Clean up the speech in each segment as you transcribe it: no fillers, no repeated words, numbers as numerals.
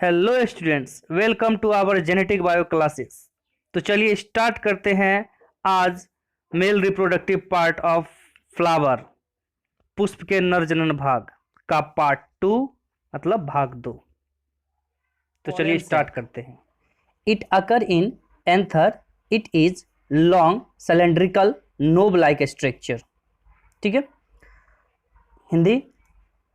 Hello students, welcome to our genetic bio classes. तो चलिए start करते हैं आज male reproductive part of flower, पुष्प के नर जनन भाग का पार्ट 2 मतलब भाग 2। तो चलिए स्टार्ट करते हैं। It occur in anther, it is long cylindrical knob like structure. ठीक है। हिंदी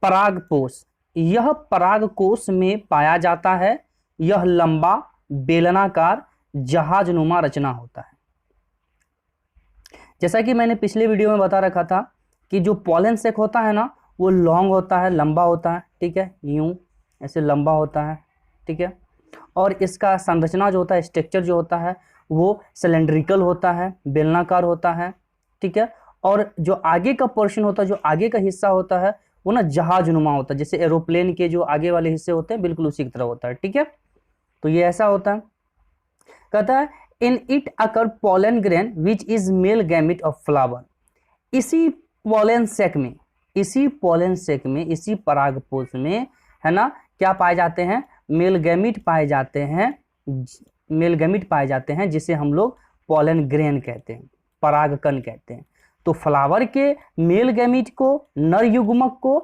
परागकोश, यह परागकोश में पाया जाता है। यह लंबा बेलनाकार जहाजनुमा रचना होता है। जैसा कि मैंने पिछले वीडियो में बता रखा था कि जो पॉलन सेक होता है ना, वो लॉन्ग होता है, लंबा होता है। ठीक है, यूं ऐसे लंबा होता है। ठीक है, और इसका संरचना जो होता है, स्ट्रक्चर जो होता है, वो सिलेंड्रिकल होता है, बेलनाकार होता है। ठीक है, और जो आगे का पोर्शन होता है, जो आगे का हिस्सा होता है, वो ना जहाजनुमा होता है। जैसे एरोप्लेन के जो आगे वाले हिस्से होते हैं, बिल्कुल उसी की तरह होता है। ठीक है, तो ये ऐसा होता है। कहता है in it occur pollen grain which is male gamete of flower. इसी पॉलन सेक में, इसी परागकोश में, है ना, क्या पाए जाते हैं? मेल गैमिट पाए जाते हैं, जिसे हम लोग पॉलन ग्रेन कहते हैं, परागकण कहते हैं। तो फ्लावर के मेल गैमिट को, नर युग्मक को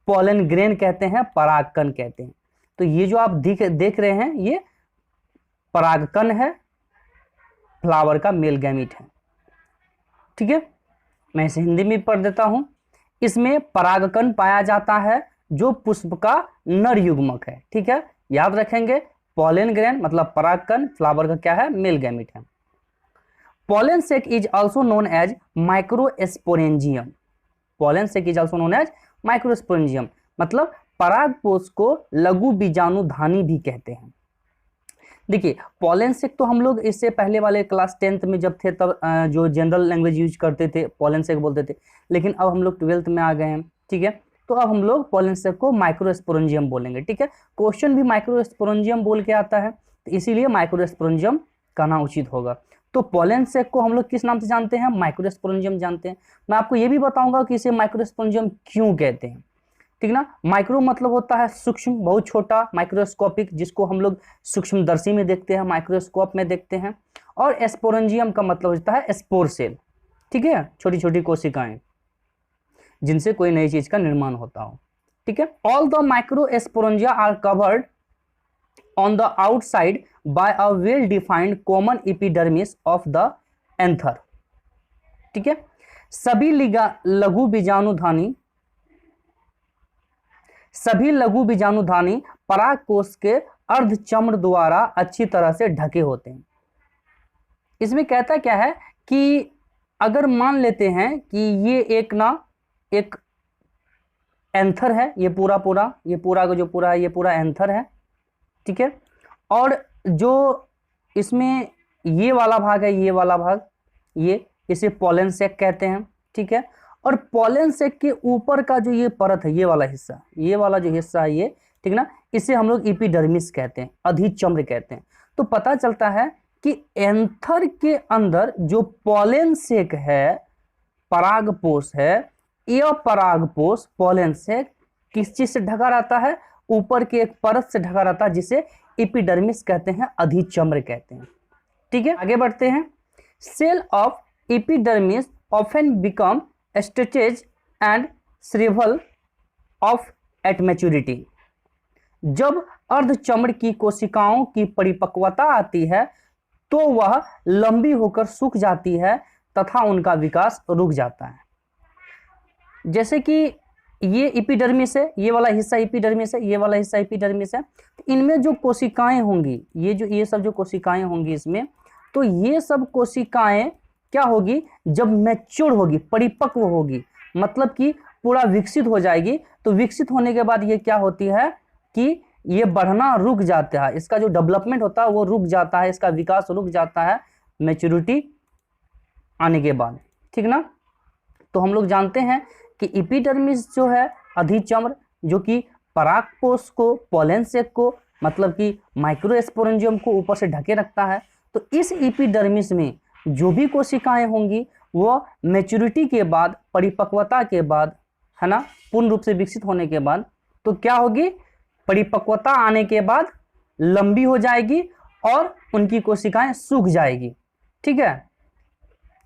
पॉलन ग्रेन कहते हैं, परागकण कहते हैं। तो ये जो आप देख रहे हैं, ये परागकण है, फ्लावर का मेल गैमिट है। ठीक है, मैं इसे हिंदी में पढ़ देता हूं। इसमें परागकण पाया जाता है जो पुष्प का नर युग्मक है। ठीक है, याद रखेंगे, पॉलन ग्रेन मतलब परागकण, फ्लावर का क्या है? मेल गैमिट है। Pollen sac is also known as microsporangium. Pollen sac is also known as microsporangium, मतलब परागकोश को लघु बीजाणुधानी भी कहते हैं। देखिए, पॉलन सेक तो हम लोग इससे पहले वाले क्लास 10th में जब थे तब जो जनरल लैंग्वेज यूज करते थे, पॉलन सेक बोलते थे। लेकिन अब हम लोग 12th में आ गए हैं। ठीक है, तो अब हम लोग पॉलन सेक को माइक्रोस्पोरेंजियम बोलेंगे। ठीक है, क्वेश्चन भी माइक्रोस्पोरेंजियम बोल के आता है, तो इसीलिए माइक्रोस्पोरेंजियम कहना उचित होगा। तो पॉलन सेक को हम लोग किस नाम से जानते हैं? माइक्रोस्पोरेंजियम जानते हैं। मैं आपको ये भी बताऊंगा कि इसे माइक्रोस्पोरेंजियम क्यों कहते हैं। ठीक ना, माइक्रो मतलब होता है सूक्ष्म, बहुत छोटा, माइक्रोस्कोपिक, जिसको हम लोग सूक्ष्मदर्शी में देखते हैं, माइक्रोस्कोप में देखते हैं। और स्पोरेंजियम का मतलब होता है स्पोर सेल। ठीक है, छोटी छोटी कोशिकाएं जिनसे कोई नई चीज का निर्माण होता हो। ठीक है, all the microsporangia are covered on the outside by a well defined common epidermis of the anther। ठीक है, सभी लघु बीजाणुधानी परागकोश के अर्धचम्र द्वारा अच्छी तरह से ढके होते हैं। इसमें कहता क्या है कि अगर मान लेते हैं कि ये एक एंथर है, ये पूरा एंथर है। ठीक है, और जो इसमें ये वाला भाग है, ये वाला भाग, ये इसे पॉलन सेक कहते हैं। ठीक है, और पॉलन सेक के ऊपर का जो ये परत है, ये वाला जो हिस्सा है ये, ठीक ना, इसे हम लोग एपिडर्मिस कहते हैं, अधिचम्र कहते हैं। तो पता चलता है कि एंथर के अंदर जो पॉलन सेक है, परागपोश है, यह परागपोश पॉलन सेक किस चीज से ढका रहता है? ऊपर के एक परत से ढका रहता है, जिसे एपिडर्मिस कहते हैं, अधिचम्र कहते हैं। ठीक है, आगे बढ़ते हैं। Cell of epidermis often become stretches and shrivel off at maturity. जब अर्धचम्र की कोशिकाओं की परिपक्वता आती है तो वह लंबी होकर सूख जाती है तथा उनका विकास रुक जाता है। जैसे कि ये एपिडर्मिस है, ये वाला हिस्सा एपिडर्मिस है, ये वाला हिस्सा एपिडर्मिस है। इनमें जो कोशिकाएं होंगी, ये सब जो कोशिकाएं होंगी इसमें, तो ये सब कोशिकाएं क्या होगी? जब मैच्योर होगी, परिपक्व होगी, मतलब कि पूरा विकसित हो जाएगी, तो विकसित होने के बाद ये क्या होती है कि ये बढ़ना रुक जाता है, इसका जो डेवलपमेंट होता है वो रुक जाता है, इसका विकास रुक जाता है मैच्योरिटी आने के बाद। ठीक ना, तो हम लोग जानते हैं कि एपिडर्मिस जो है, अधिचम्र, जो कि परागकोश को, पॉलन सेक को, मतलब कि माइक्रोस्पोरेंजियम को ऊपर से ढके रखता है। तो इस एपिडर्मिस में जो भी कोशिकाएं होंगी वो मैच्योरिटी के बाद, परिपक्वता के बाद, है ना, पूर्ण रूप से विकसित होने के बाद, तो क्या होगी? परिपक्वता आने के बाद लंबी हो जाएगी और उनकी कोशिकाएं सूख जाएगी, ठीक है।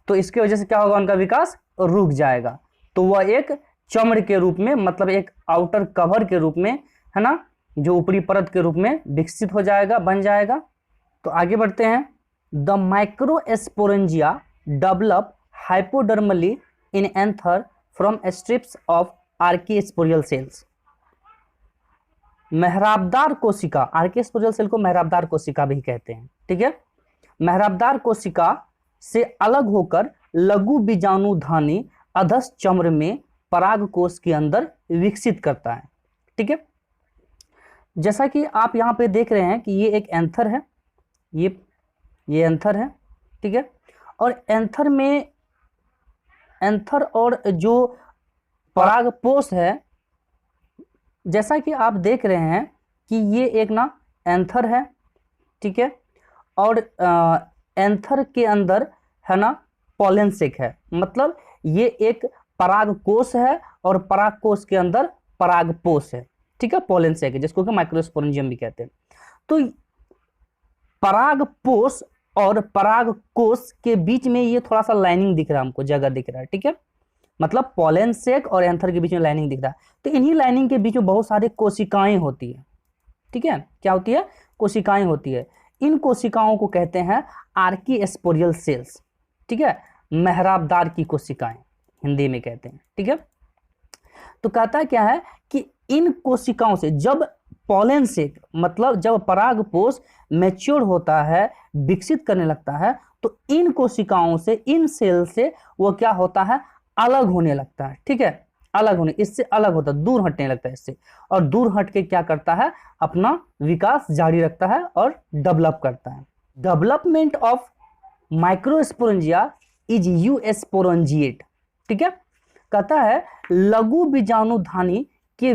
तो इसके वजह से क्या होगा, उनका विकास रुक जाएगा। तो वह एक चमड़ के रूप में, मतलब एक आउटर कवर के रूप में, है ना, जो ऊपरी परत के रूप में विकसित हो जाएगा, बन जाएगा। तो आगे बढ़ते हैं। The microsporangia develop hypodermally in anther from strips of archesporial cells. मेहराबदार कोशिका, आर्कीस्पोरियल सेल को मेहराबदार कोशिका भी कहते हैं, ठीक है। मेहराबदार कोशिका से अलग होकर लघु बीजाणुधानी अधस चम्र में पराग कोश के अंदर विकसित करता है, ठीक है। जैसा कि आप यहाँ पे देख रहे हैं कि ये एक एंथर है, ये एंथर है, ठीक है। और एंथर में, एंथर और जो परागपोष है, जैसा कि आप देख रहे हैं कि ये एक ना एंथर है, ठीक है। और एंथर के अंदर है ना पॉलन सेक है, मतलब ये एक परागकोश है और परागकोश के अंदर परागपोष है, ठीक है, पॉलन सेक है, जिसको कि माइक्रोस्पोरेंजियम भी कहते हैं। तो परागपोष और परागकोश के बीच में ये थोड़ा सा लाइनिंग दिख रहा है, हमको जगह दिख रहा है, ठीक है। मतलब पॉलन सेक और एंथर के बीच में लाइनिंग दिख रहा है। तो इन्हीं लाइनिंग के बीच में बहुत सारी कोशिकाएं होती है, ठीक है। क्या होती है, कोशिकाएं होती है। इन कोशिकाओं को कहते हैं आर्कीस्पोरियल सेल्स, ठीक है, मेहराबदार की कोशिकाएं हिंदी में कहते हैं, ठीक है। तो कहता क्या है कि इन कोशिकाओं से जब पॉलन सेक, मतलब जब परागपोष मैच्योर होता है, विकसित करने लगता है, तो इन कोशिकाओं से, इन सेल से वो क्या होता है, अलग होने लगता है, ठीक है। अलग होने, इससे अलग होता है, दूर हटने लगता है इससे, और दूर हट के क्या करता है, अपना विकास जारी रखता है और डेवलप करता है। Development of microsporangia is eusporangiate, ठीक है। कहता है लघु बीजाणुधानी के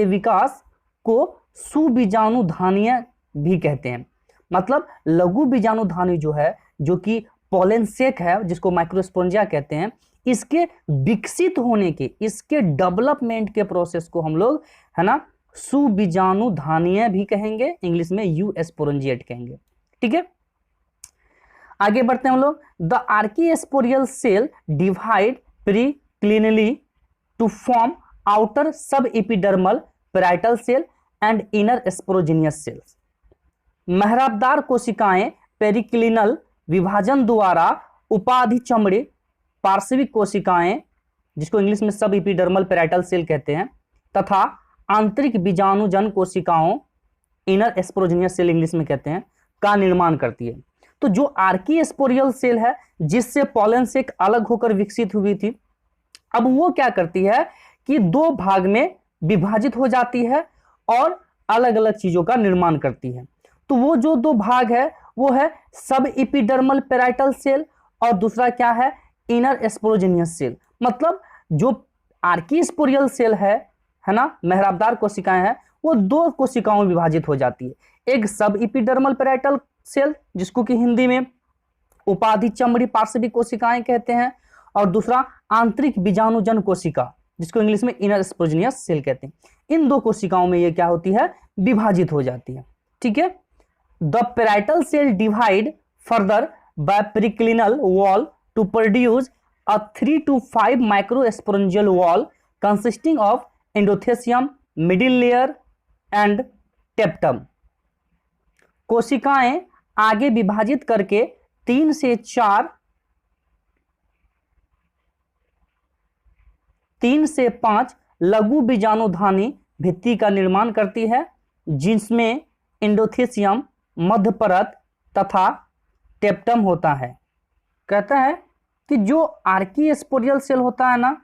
विकास को सुबीजाणुधानीय भी कहते हैं। मतलब लघु बीजाणुधानी जो है, जो कि पॉलन सेक है, जिसको माइक्रोस्पोरेंजिया कहते हैं, इसके विकसित होने के, इसके डेवलपमेंट के प्रोसेस को हम लोग, है ना, सुबीजाणुधानीय भी कहेंगे, इंग्लिश में यूस्पोरेंजिएट कहेंगे, ठीक है। आगे बढ़ते हैं हम लोग। The archesporial cell divide periclinally to form outer sub epidermal parietal cell and inner sporogenous cells. मेहराबदार कोशिकाएं पेरिक्लिनल विभाजन द्वारा उपाधि चमड़े पार्श्विक कोशिकाएं, जिसको इंग्लिश में सब एपिडर्मल पैराइटल सेल कहते हैं, तथा आंतरिक बीजाणुजन कोशिकाओं, इनर स्पोरोजिनियस सेल इंग्लिश में कहते हैं, का निर्माण करती है। तो जो आर्कीस्पोरियल सेल है, जिससे पॉलन सेक अलग होकर विकसित हुई थी, अब वो क्या करती है कि दो भाग में विभाजित हो जाती है और अलग अलग चीजों का निर्माण करती है। तो वो जो दो भाग है वो है सब एपिडर्मल पैराइटल सेल और दूसरा क्या है, इनर स्पोरोजिनियस सेल। मतलब जो आर्कीस्पोरियल सेल है ना, मेहराबदार कोशिकाएं हैं, वो दो कोशिकाओं में विभाजित हो जाती है। एक सब एपिडर्मल पैराइटल सेल, जिसको कि हिंदी में उपाधि चमड़ी पार्श्विक कोशिकाएं कहते हैं, और दूसरा आंतरिक बीजाणुजन कोशिका, जिसको इंग्लिश में इनर स्पोरोजिनियस सेल कहते हैं। इन दो कोशिकाओं में ये क्या होती है, विभाजित हो जाती है, ठीक है। The parietal cell divide further by periclinal wall to produce a 3 to 5 microsporangial wall consisting of endothelium, middle layer and टेप्टम। कोशिकाएं आगे विभाजित करके 3 से 5 लघु बीजाणुधानी भित्ति का निर्माण करती है, जिसमें एंडोथेलियम, मध्य परत तथा टेप्टम होता है। कहता है कि जो आर्कीस्पोरियल सेल होता है ना,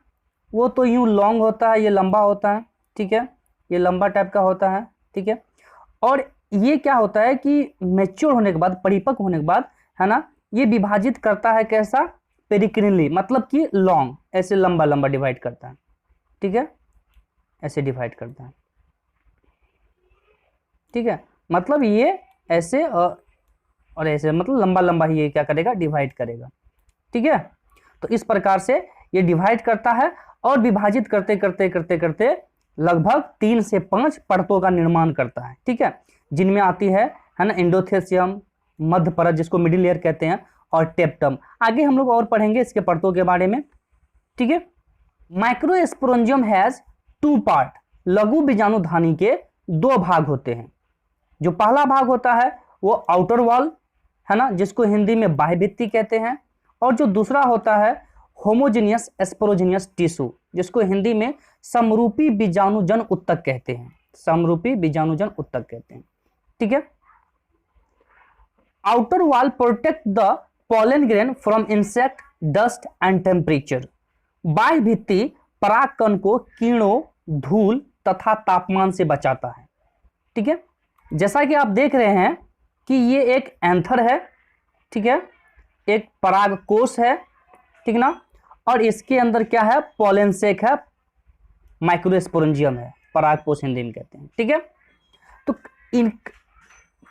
वो तो यूं लॉन्ग होता है, ये लंबा होता है, ठीक है, ये लंबा टाइप का होता है, ठीक है। और ये क्या होता है कि मैच्योर होने के बाद, परिपक्व होने के बाद, है ना, ये विभाजित करता है कैसा, पेरिक्लिनली, मतलब कि लॉन्ग, ऐसे लंबा लंबा डिवाइड करता है, ठीक है, ऐसे डिवाइड करता है, ठीक है। मतलब ये ऐसे और ऐसे, मतलब लंबा लंबा ही ये क्या करेगा, डिवाइड करेगा, ठीक है। तो इस प्रकार से ये डिवाइड करता है और विभाजित करते करते करते करते लगभग 3 से 5 परतों का निर्माण करता है, ठीक है, जिनमें आती है ना एंडोथेसियम, मध्य परत जिसको मिडिल लेयर कहते हैं, और टेप्टम। आगे हम लोग और पढ़ेंगे इसके परतों के बारे में, ठीक है। Microsporangium has 2 part. लघु बीजाणुधानी के 2 भाग होते हैं। जो पहला भाग होता है वो आउटर वॉल है ना, जिसको हिंदी में बाह्य भित्ति कहते हैं, और जो दूसरा होता है होमोजेनियस स्पोरोजेनियस टिश्यू, जिसको हिंदी में समरूपी बीजाणुजन उत्तक कहते हैं। समरूपी बीजाणुजन उत्तक कहते हैं, ठीक है। Outer wall protect the pollen grain from insect, dust and temperature. बाह्य भित्ति परागकण को कीड़ों, धूल तथा तापमान से बचाता है, ठीक है। जैसा कि आप देख रहे हैं कि ये एक एंथर है, ठीक है, एक परागकोश है, ठीक ना, और इसके अंदर क्या है, पॉलन सेक है, माइक्रोस्पोरेंजियम है, परागकोश हिंदी में कहते हैं, ठीक है।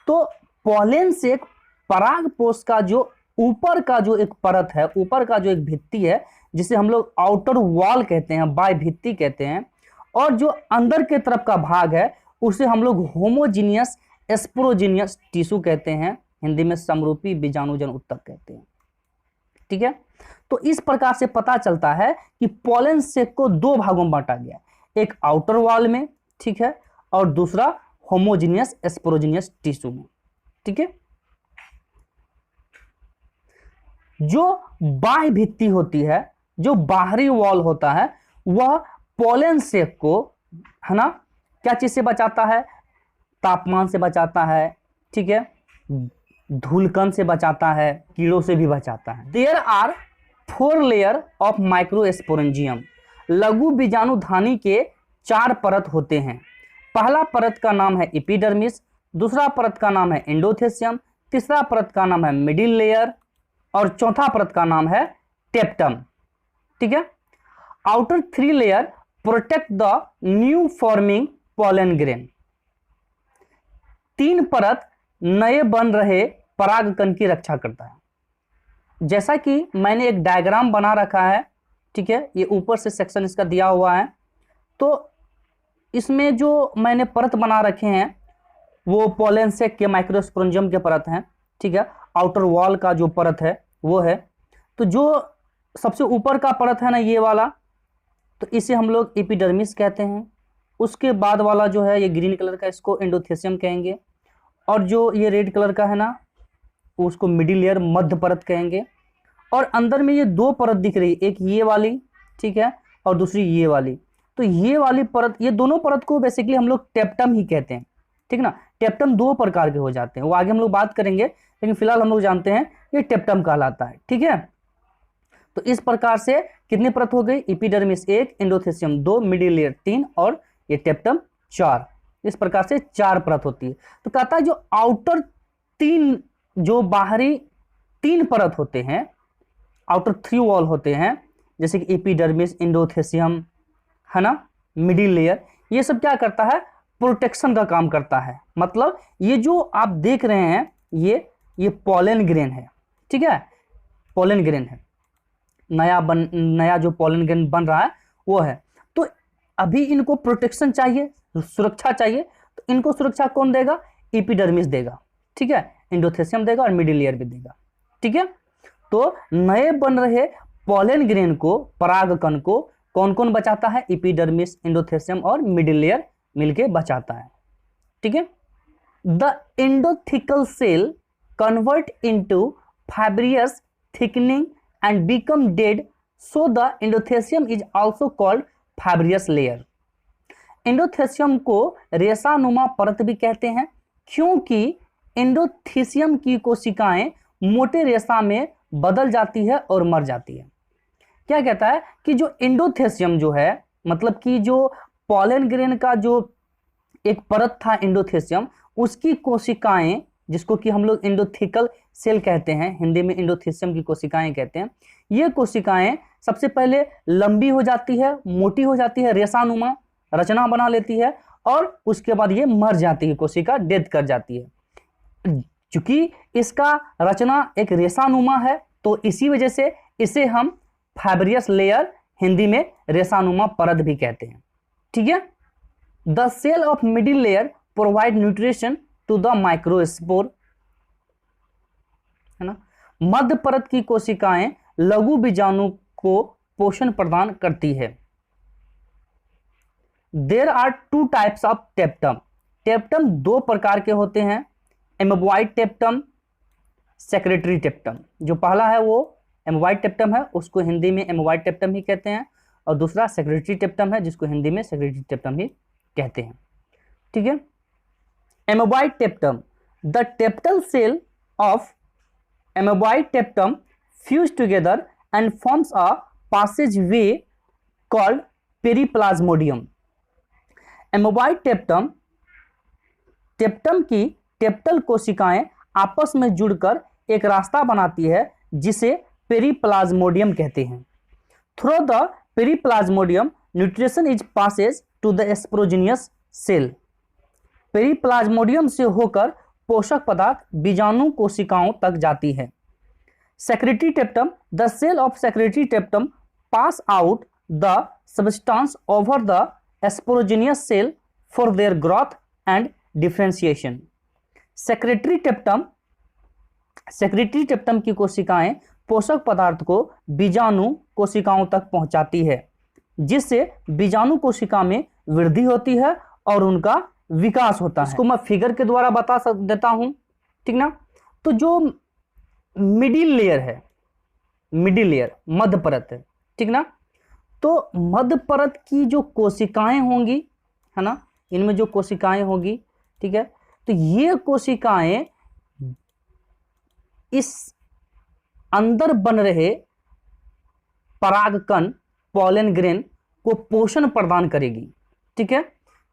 तो पॉलन सेक परागकोश का जो ऊपर का जो एक परत है, ऊपर का जो एक भित्ति है, जिसे हम लोग आउटर वॉल कहते हैं, बाह्य भित्ति कहते हैं, और जो अंदर के तरफ का भाग है उसे हम लोग होमोजीनियस स्पोरोजीनियस टिश्यू कहते हैं, हिंदी में समरूपी बीजाणुजन उत्तक कहते हैं, ठीक है। तो इस प्रकार से पता चलता है कि पॉलन सेक को 2 भागों में बांटा गया, एक आउटर वॉल में, ठीक है, और दूसरा होमोजीनियस स्पोरोजीनियस टिश्यू में, ठीक है। जो बाह्य भित्ति होती है, जो बाहरी वॉल होता है, वह पॉलन सेक को है ना क्या चीज से बचाता है, तापमान से बचाता है, ठीक है, धूलकण से बचाता है, कीड़ों से भी बचाता है। There are 4 layer of microsporangium. लघु बीजाणुधानी के 4 परत होते हैं। पहला परत का नाम है एपिडर्मिस, दूसरा परत का नाम है एंडोथेसियम, तीसरा परत का नाम है मिडिल लेयर, और चौथा परत का नाम है टेप्टम, ठीक है। Outer 3 layer protect the new forming pollen grain. 3 परत नए बन रहे परागकण की रक्षा करता है। जैसा कि मैंने एक डायग्राम बना रखा है, ठीक है, ये ऊपर से सेक्शन इसका दिया हुआ है, तो इसमें जो मैंने परत बना रखे हैं वो पॉलन सेक के माइक्रोस्पोरेंजियम के परत हैं, ठीक है। आउटर वॉल का जो परत है वो है, तो जो सबसे ऊपर का परत है ना ये वाला, तो इसे हम लोग एपिडर्मिस कहते हैं। उसके बाद वाला जो है ये ग्रीन कलर का, इसको एंडोथेसियम कहेंगे, और जो ये रेड कलर का है ना उसको मिडिल लेयर, मध्य परत कहेंगे। और अंदर में ये 2 परत दिख रही है, एक ये वाली, ठीक है, और दूसरी ये वाली। तो ये वाली परत, ये दोनों परत को बेसिकली हम लोग टेप्टम ही कहते हैं, ठीक ना। टेप्टम 2 प्रकार के हो जाते हैं, वो आगे हम लोग बात करेंगे, लेकिन फिलहाल हम लोग जानते हैं ये टेप्टम कहलाता है, ठीक है। तो इस प्रकार से कितनी परत हो गई, एपिडर्मिस 1, एंडोथेसियम 2, मिडिल लेयर 3 और ये टेप्टम 4। इस प्रकार से 4 परत होती है। तो कहता है जो आउटर 3, जो बाहरी 3 परत होते हैं, आउटर 3 वॉल होते हैं, जैसे कि एपिडर्मिस, एंडोथेसियम है ना, मिडिल लेयर, ये सब क्या करता है, प्रोटेक्शन का काम करता है। मतलब ये जो आप देख रहे हैं ये पॉलन ग्रेन है, ठीक है, पॉलन ग्रेन है, नया जो पॉलन ग्रेन बन रहा है वो है। तो अभी इनको प्रोटेक्शन चाहिए, सुरक्षा चाहिए, तो इनको सुरक्षा कौन देगा, एपिडर्मिस देगा, ठीक है, एंडोथेसियम देगा और मिडिल लेयर भी देगा, ठीक है। तो नए बन रहे पॉलन ग्रेन को, परागकण को कौन कौन बचाता है, एपिडर्मिस, एंडोथेसियम और मिडिल लेयर मिलके बचाता है, ठीक है। The endothecial cell convert into fibrous thickening and become dead, so the endothelium is also called fibrous layer. Endothecium को रेसानुमा परत भी कहते हैं, क्योंकि एंडोथेसियम की कोशिकाएं मोटे रेशा में बदल जाती है और मर जाती है। क्या कहता है कि जो एंडोथेसियम जो है, मतलब कि जो पॉलन ग्रेन का जो एक परत था एंडोथेसियम, उसकी कोशिकाएं, जिसको कि हम लोग एंडोथिकल सेल कहते हैं, हिंदी में एंडोथेसियम की कोशिकाएं कहते हैं, ये कोशिकाएं सबसे पहले लंबी हो जाती है, मोटी हो जाती है, रेसानुमा रचना बना लेती है, और उसके बाद ये मर जाती है, कोशिका डेथ कर जाती है। चूंकि इसका रचना एक रेसानुमा है, तो इसी वजह से इसे हम फाइब्रियस लेयर, हिंदी में रेसानुमा परत भी कहते हैं, ठीक है। The cell of middle layer provide nutrition to the microspore, है ना। मध्य परत की कोशिकाएं लघु बीजाणु को पोषण प्रदान करती है। There are two types of tapetum. Tapetum दो प्रकार के होते हैं, एमोबॉइड टेप्टम, सेक्रेटरी टेप्टम। जो पहला है वो एमोबॉइड टेप्टम है, उसको हिंदी में एमोबॉइड टेप्टम ही कहते हैं, और दूसरा सेक्रेटरी टेप्टम है, जिसको हिंदी में सेक्रेटरी टेप्टम ही कहते हैं। ठीक है। Amoeboid tapetum, the tapetal cell of amoeboid tapetum fuse together and forms a passage way called periplasmodium. Amoeboid tapetum, tapetum की टेप्टल कोशिकाएं आपस में जुड़कर एक रास्ता बनाती है जिसे पेरिप्लाज्मोडियम कहते हैं। Through the periplasmodium nutrition is passes to the sporogenous cell. Periplasmodium से होकर पोषक पदार्थ बीजाणु कोशिकाओं तक जाती है। Secretory tapetum, the cell of secretory tapetum pass out the substance over the sporogenous cell for their growth and differentiation. Secretory tapetum की कोशिकाएं पोषक पदार्थ को बीजाणु कोशिकाओं तक पहुंचाती है, जिससे बीजाणु कोशिका में वृद्धि होती है और उनका विकास होता है। इसको मैं फिगर के द्वारा बता देता हूं, ठीक ना। तो जो मिडिल लेयर है, मिडिल लेयर मध्य परत है, ठीक ना। तो मध्य परत की जो कोशिकाएं होंगी, है ना, इनमें जो कोशिकाएं होंगी, ठीक है, तो ये कोशिकाएं इस अंदर बन रहे परागकण पॉलन ग्रेन को पोषण प्रदान करेगी। ठीक है,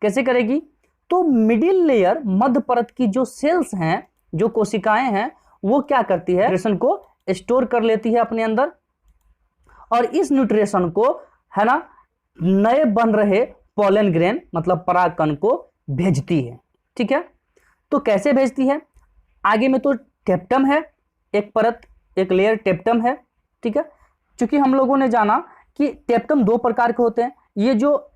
कैसे करेगी? तो मिडिल लेयर मध्य परत की जो सेल्स हैं, जो कोशिकाएं हैं, वो क्या करती है, न्यूट्रिशन को स्टोर कर लेती है अपने अंदर, और इस न्यूट्रिशन को, है ना, नए बन रहे पॉलन ग्रेन मतलब परागकण को भेजती है। ठीक है, तो कैसे भेजती है? आगे में तो टेप्टम है, एक परत, एक लेयर टेप्टम है। ठीक है, चूंकि हम लोगों ने जाना कि टेप्टम दो प्रकार के होते हैं। ये जो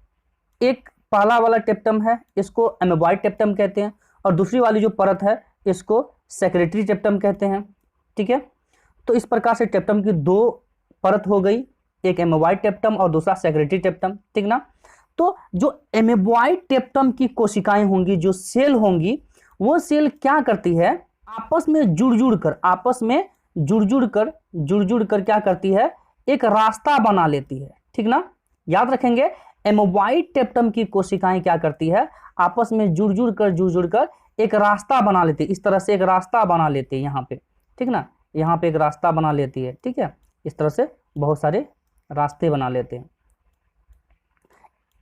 एक पहला वाला टेप्टम है, इसको एमोबॉइड टेप्टम कहते हैं, और दूसरी वाली जो परत है, इसको सेक्रेटरी टेप्टम कहते हैं। ठीक है, तो इस प्रकार से टेप्टम की दो परत हो गई, एक एमोबॉइड टेप्टम और दूसरा सेक्रेटरी टेप्टम। ठीक ना। तो जो एमोबॉइड टेप्टम की कोशिकाएं होंगी, जो सेल होंगी, वो सेल क्या करती है, आपस में जुड़ कर क्या करती है, एक रास्ता बना लेती है। ठीक ना, याद रखेंगे, एमोबॉइड टेप्टम की कोशिकाएं क्या करती है, आपस में जुड़ कर एक रास्ता बना लेती है। इस तरह से एक रास्ता बना लेती है यहाँ पे, ठीक ना, यहाँ पे एक रास्ता बना लेती है। ठीक है, इस तरह से बहुत सारे रास्ते बना लेते हैं।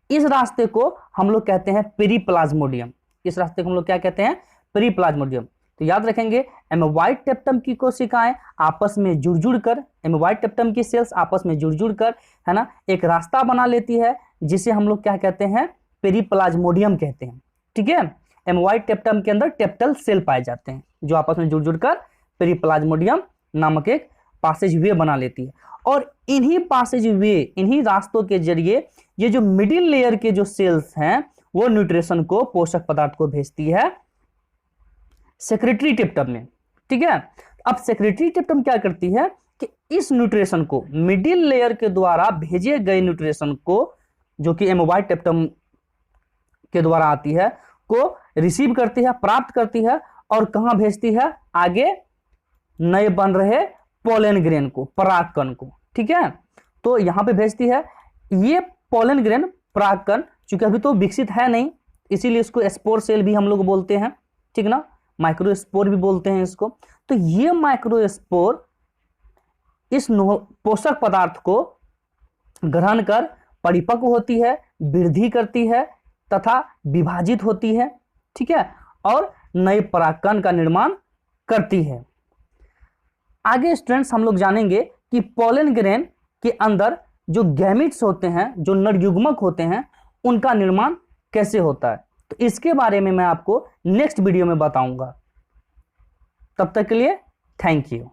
इस रास्ते को हम लोग कहते हैं पेरिप्लाज्मोडियम। इस रास्ते को हम लोग क्या कहते हैं, पेरिप्लाज्मोडियम। तो याद रखेंगे, एमोबॉइड टेप्टम की कोशिकाएं आपस में जुड़ कर, एमोबॉइड टेप्टम की सेल्स आपस में जुड़ कर, है ना, एक रास्ता बना लेती है, जिसे हम लोग क्या कहते हैं, पेरिप्लाज्मोडियम कहते हैं। ठीक है, एमोबॉइड टेप्टम के अंदर टेप्टल सेल पाए जाते हैं, जो आपस में जुड़ कर पेरिप्लाज्मोडियम नामक एक पासेज वे बना लेती है। और इन्हीं पासेज वे, इन्हीं रास्तों के जरिए ये जो मिडिल लेयर के जो सेल्स हैं, वो न्यूट्रिशन को, पोषक पदार्थ को भेजती है सेक्रेटरी टेप्टम में। ठीक है, अब सेक्रेटरी टेप्टम क्या करती है कि इस न्यूट्रिशन को, मिडिल लेयर के द्वारा भेजे गए न्यूट्रिशन को, जो कि एमोबॉइड टेप्टम के द्वारा आती है, को रिसीव करती है, प्राप्त करती है, और कहां भेजती है, आगे नए बन रहे पोलन ग्रेन को, परागकण को। ठीक है, तो यहां पे भेजती है। ये पोलन ग्रेन, परागकण, चूंकि अभी तो विकसित है नहीं, इसीलिए इसको स्पोर सेल भी हम लोग बोलते हैं। ठीक ना, माइक्रोस्पोर भी बोलते हैं इसको। तो ये माइक्रोस्पोर इस पोषक पदार्थ को ग्रहण कर परिपक्व होती है, वृद्धि करती है तथा विभाजित होती है। ठीक है, और नए परागकण का निर्माण करती है। आगे स्टूडेंट्स हम लोग जानेंगे कि पोलन ग्रेन के अंदर जो गैमेट्स होते हैं, जो नरयुग्मक होते हैं, उनका निर्माण कैसे होता है। तो इसके बारे में मैं आपको नेक्स्ट वीडियो में बताऊंगा। तब तक के लिए थैंक यू।